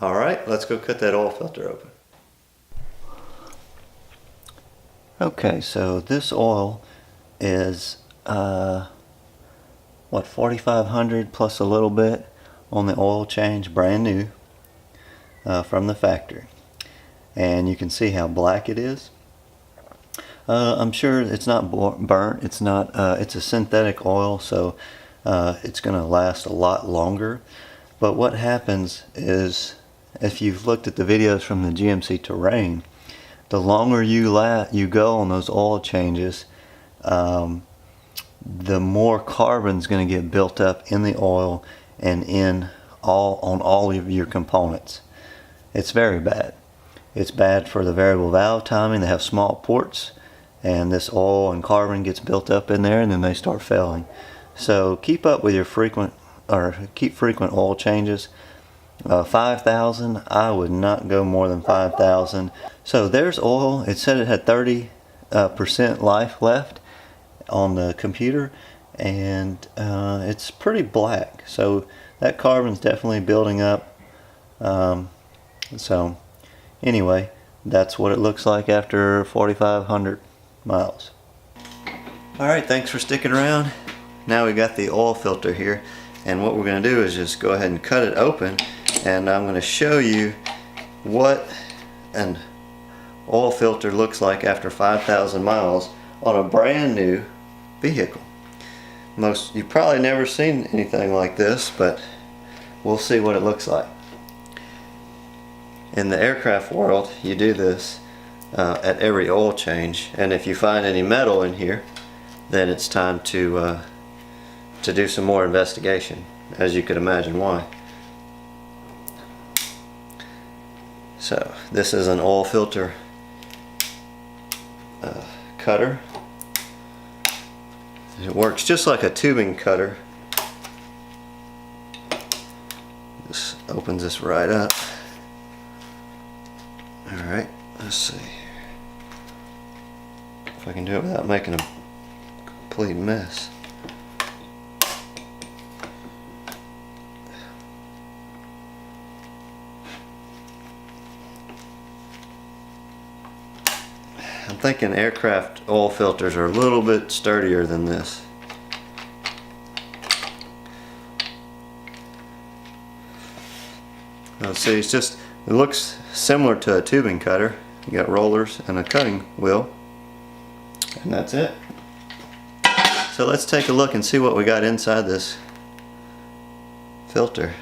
Alright, let's go cut that oil filter open. Okay, so this oil is what, 4,500 plus a little bit on the oil change, brand new from the factory. And you can see how black it is. I'm sure it's not burnt. It's not. It's a synthetic oil, so it's going to last a lot longer. But what happens is, if you've looked at the videos from the GMC Terrain, the longer you go on those oil changes, the more carbon's going to get built up in the oil and on all of your components. It's very bad. It's bad for the variable valve timing. They have small ports, and this oil and carbon gets built up in there, and then they start failing. So keep up with your frequent oil changes. 5,000, I would not go more than 5,000. So there's oil. It said it had 30% life left on the computer, and it's pretty black. So that carbon's definitely building up. So anyway, that's what it looks like after 4,500 miles. Alright, thanks for sticking around. Now we got the oil filter here, and what we're going to do is just go ahead and cut it open, and I'm going to show you what an oil filter looks like after 5,000 miles on a brand new vehicle. You've probably never seen anything like this, but we'll see what it looks like. In the aircraft world, you do this at every oil change, and if you find any metal in here, then it's time to do some more investigation, as you could imagine why. So this is an oil filter cutter. It works just like a tubing cutter. This opens this right up. Alright, let's see if I can do it without making a complete mess. I'm thinking aircraft oil filters are a little bit sturdier than this. Let's see, it looks similar to a tubing cutter. You got rollers and a cutting wheel, and that's it. So let's take a look and see what we got inside this filter.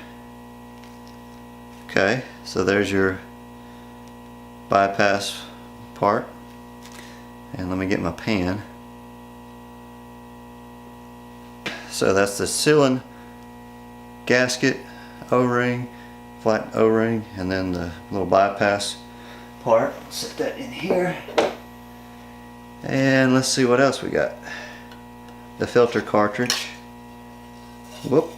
Okay, so there's your bypass part, and let me get my pan. So that's the sealing gasket, O-ring, flat O-ring, and then the little bypass part. Set that in here, and let's see what else we got. The filter cartridge. Whoop.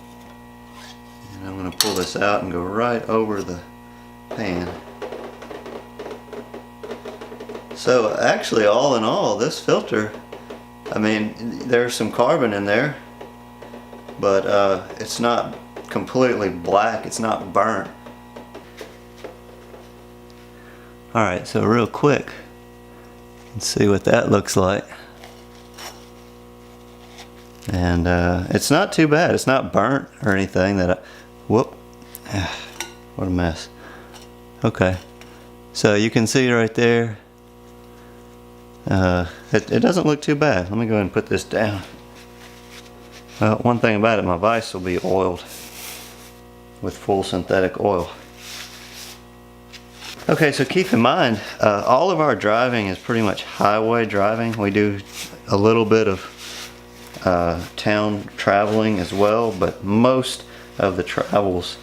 And I'm going to pull this out and go right over the pan. So actually, all in all, this filter, I mean, there's some carbon in there, but it's not completely black, it's not burnt. Alright, so real quick, let's see what that looks like. And it's not too bad, it's not burnt or anything whoop, what a mess. Okay, so you can see right there, it doesn't look too bad. Let me go ahead and put this down. One thing about it, my vise will be oiled with full synthetic oil. Okay, so keep in mind, all of our driving is pretty much highway driving. We do a little bit of town traveling as well, but most of the travels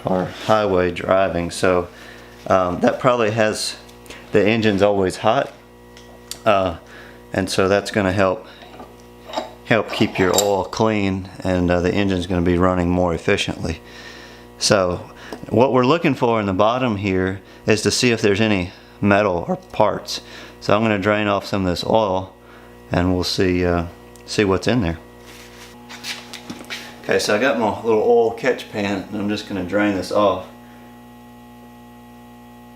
are highway driving. So that probably has, the engine's always hot, and so that's going to help keep your oil clean, and the engine's going to be running more efficiently. So what we're looking for in the bottom here is to see if there's any metal or parts. So I'm going to drain off some of this oil, and we'll see what's in there. Okay, so I got my little oil catch pan, and I'm just going to drain this off.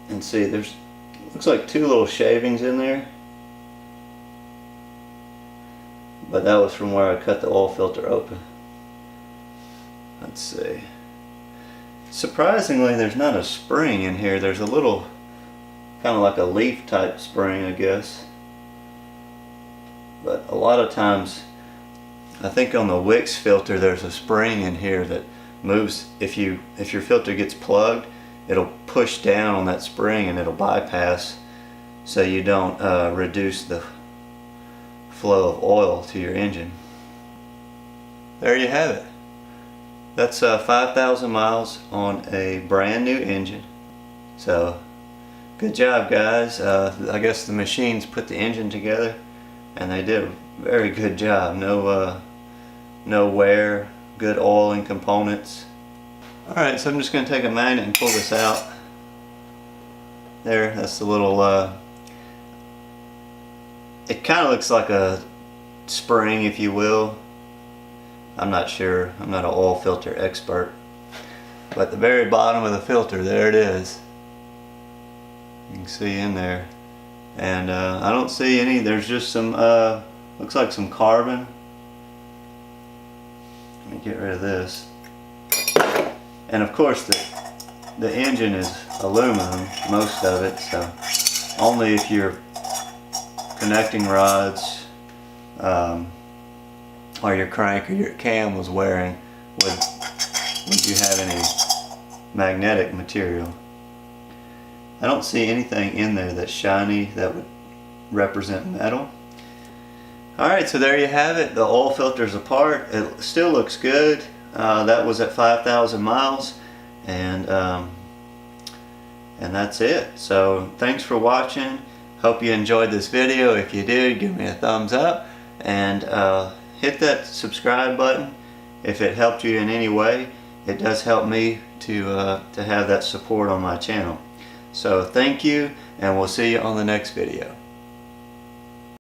And see, there's looks like 2 little shavings in there, but that was from where I cut the oil filter open. Let's see. Surprisingly, there's not a spring in here. There's a little, kind of like a leaf type spring, I guess. But a lot of times, I think on the Wicks filter, there's a spring in here that moves. If your filter gets plugged, it'll push down on that spring and it'll bypass, so you don't reduce the flow of oil to your engine. There you have it. That's 5,000 miles on a brand new engine. So good job, guys. I guess the machines put the engine together and they did a very good job. No wear, good oil and components. Alright, so I'm just going to take a magnet and pull this out. There, that's the little, it kind of looks like a spring, if you will. I'm not sure, I'm not an oil filter expert. But the very bottom of the filter, there it is. You can see in there. And I don't see any, there's just some, looks like some carbon. Let me get rid of this. And of course the engine is aluminum, most of it, so only if your connecting rods or your crank or your cam was wearing would you have any magnetic material. I don't see anything in there that's shiny that would represent metal. Alright, so there you have it. The oil filter's apart. It still looks good. That was at 5,000 miles, and that's it. So thanks for watching. Hope you enjoyed this video. If you did, give me a thumbs up, and hit that subscribe button if it helped you in any way. It does help me to have that support on my channel. So thank you, and we'll see you on the next video.